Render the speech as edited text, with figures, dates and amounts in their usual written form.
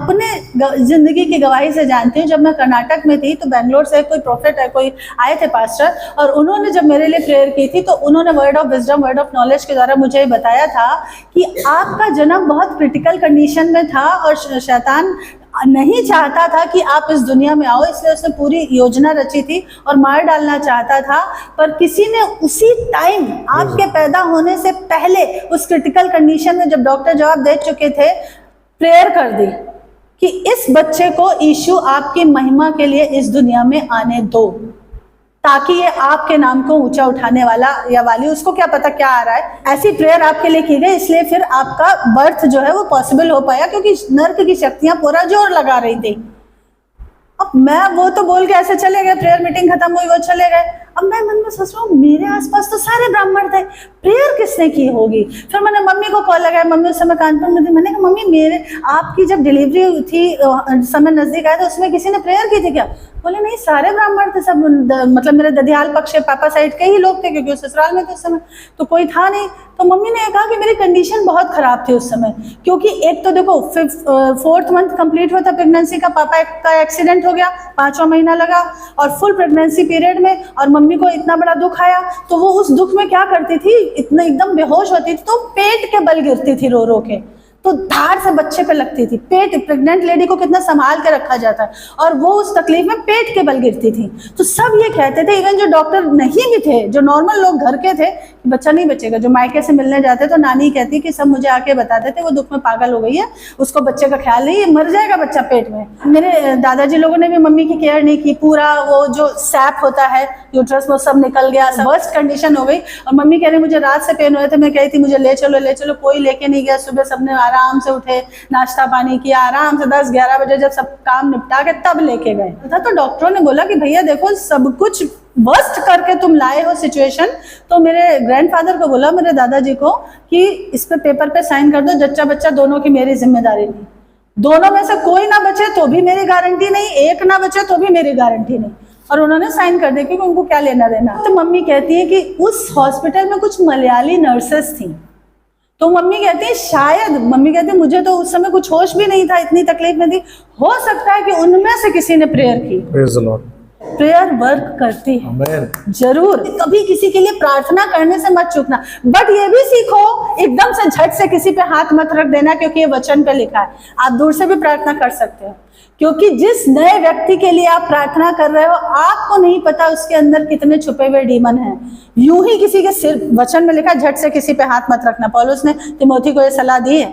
अपने जिंदगी की गवाही से जानती हूँ। जब मैं कर्नाटक में थी तो बेंगलोर से कोई प्रॉफिट है, कोई आए थे पास्टर, और उन्होंने जब मेरे लिए प्रेयर की थी तो उन्होंने word of wisdom, word of knowledge के द्वारा मुझे बताया था कि आपका जन्म बहुत क्रिटिकल कंडीशन में था और शैतान नहीं चाहता था कि आप इस दुनिया में आओ, इसलिए उसने पूरी योजना रची थी और मार डालना चाहता था। पर किसी ने उसी टाइम आपके पैदा होने से पहले उस क्रिटिकल कंडीशन में जब डॉक्टर जवाब दे चुके थे, प्रेयर कर दी कि इस बच्चे को यीशु आपकी महिमा के लिए इस दुनिया में आने दो, ताकि ये आपके नाम को ऊंचा उठाने वाला या वाली, उसको क्या पता क्या आ रहा है, ऐसी प्रेयर आपके लिए की गई। इसलिए फिर आपका बर्थ जो है वो पॉसिबल हो पाया, क्योंकि नर्क की शक्तियां पूरा जोर लगा रही थी। अब मैं वो तो बोल के ऐसे चले गए, प्रेयर मीटिंग खत्म हुई, वो चले गए। अब मैं मन में सोच रहा हूँ मेरे आसपास तो सारे ब्राह्मण थे, प्रेयर किसने की होगी। फिर मैंने मम्मी को कॉल लगाया, मम्मी उस समय कानपुर में थी। मैंने कहा मम्मी मेरे आपकी जब डिलीवरी थी समय नजदीक आया तो उसमें किसी ने प्रेयर की थी क्या? बोले नहीं, सारे ब्राह्मण थे, सब मतलब मेरे ददियाल पक्ष पापा साइड के ही लोग थे, क्योंकि ससुराल में थे उस समय, तो कोई था नहीं। तो मम्मी ने कहा कि मेरी कंडीशन बहुत खराब थी उस समय, क्योंकि एक तो देखो 4th मंथ कंप्लीट हुआ था प्रेगनेंसी का, पापा का एक्सीडेंट हो गया, 5वां महीना लगा और फुल प्रेगनेंसी पीरियड में, और मम्मी को इतना बड़ा दुख आया। तो वो उस दुख में क्या करती थी, इतना एकदम बेहोश होती थी तो पेट के बल गिरती थी रो रो के, तो धार से बच्चे पे लगती थी। पेट, प्रेग्नेंट लेडी को कितना संभाल के रखा जाता है, और वो उस तकलीफ में पेट के बल गिरती थी। तो सब ये कहते थे, इवन जो डॉक्टर नहीं भी थे, जो नॉर्मल लोग घर के थे, कि बच्चा नहीं बचेगा। जो मायके से मिलने जाते तो नानी कहती कि सब मुझे आके बताते थे वो दुख में पागल हो गई है, उसको बच्चे का ख्याल नहीं, मर जाएगा बच्चा पेट में। मेरे दादाजी लोगों ने भी मम्मी की केयर नहीं की, पूरा वो जो सैप होता है यूट्रस में सब निकल गया, वर्स्ट कंडीशन हो गई। और मम्मी कह रही मुझे रात से पेन हुए थे, मैं कही थी मुझे ले चलो, कोई लेके नहीं गया। सुबह सबने आराम से उठे, नाश्ता पानी किया, आराम से 10-11 बजे जब सब काम निपटा के तब लेके गए था। तो डॉक्टरों ने बोला कि भैया देखो सब कुछ वर्स्ट करके तुम लाए हो सिचुएशन। तो मेरे ग्रैंडफादर को बोला, मेरे दादाजी को, कि इस पे पेपर पे साइन कर दो, जच्चा बच्चा दोनों की मेरी जिम्मेदारी नहीं, दोनों में से कोई ना बचे तो भी मेरी गारंटी नहीं, एक ना बचे तो भी मेरी गारंटी नहीं। और उन्होंने साइन कर दिया, क्योंकि उनको क्या लेना देना। तो मम्मी कहती है कि उस हॉस्पिटल में कुछ मलयाली नर्सेस थी, तो मम्मी कहती है शायद, मम्मी कहती है मुझे तो उस समय कुछ होश भी नहीं था, इतनी तकलीफ में थी, हो सकता है कि उनमें से किसी ने प्रेयर की। Praise the Lord. Prayer work करती है, आमेन। जरूर। कभी किसी के लिए प्रार्थना करने से मत चूकना, बट ये भी सीखो एकदम से झट से किसी पे हाथ मत रख देना, क्योंकि ये वचन पे लिखा है। आप दूर से भी प्रार्थना कर सकते हो, क्योंकि जिस नए व्यक्ति के लिए आप प्रार्थना कर रहे हो आपको नहीं पता उसके अंदर कितने छुपे हुए डीमन हैं। यूं ही किसी के सिर, वचन में लिखा झट से किसी पे हाथ मत रखना। पौलुस ने तिमोथी को ये सलाह दी है।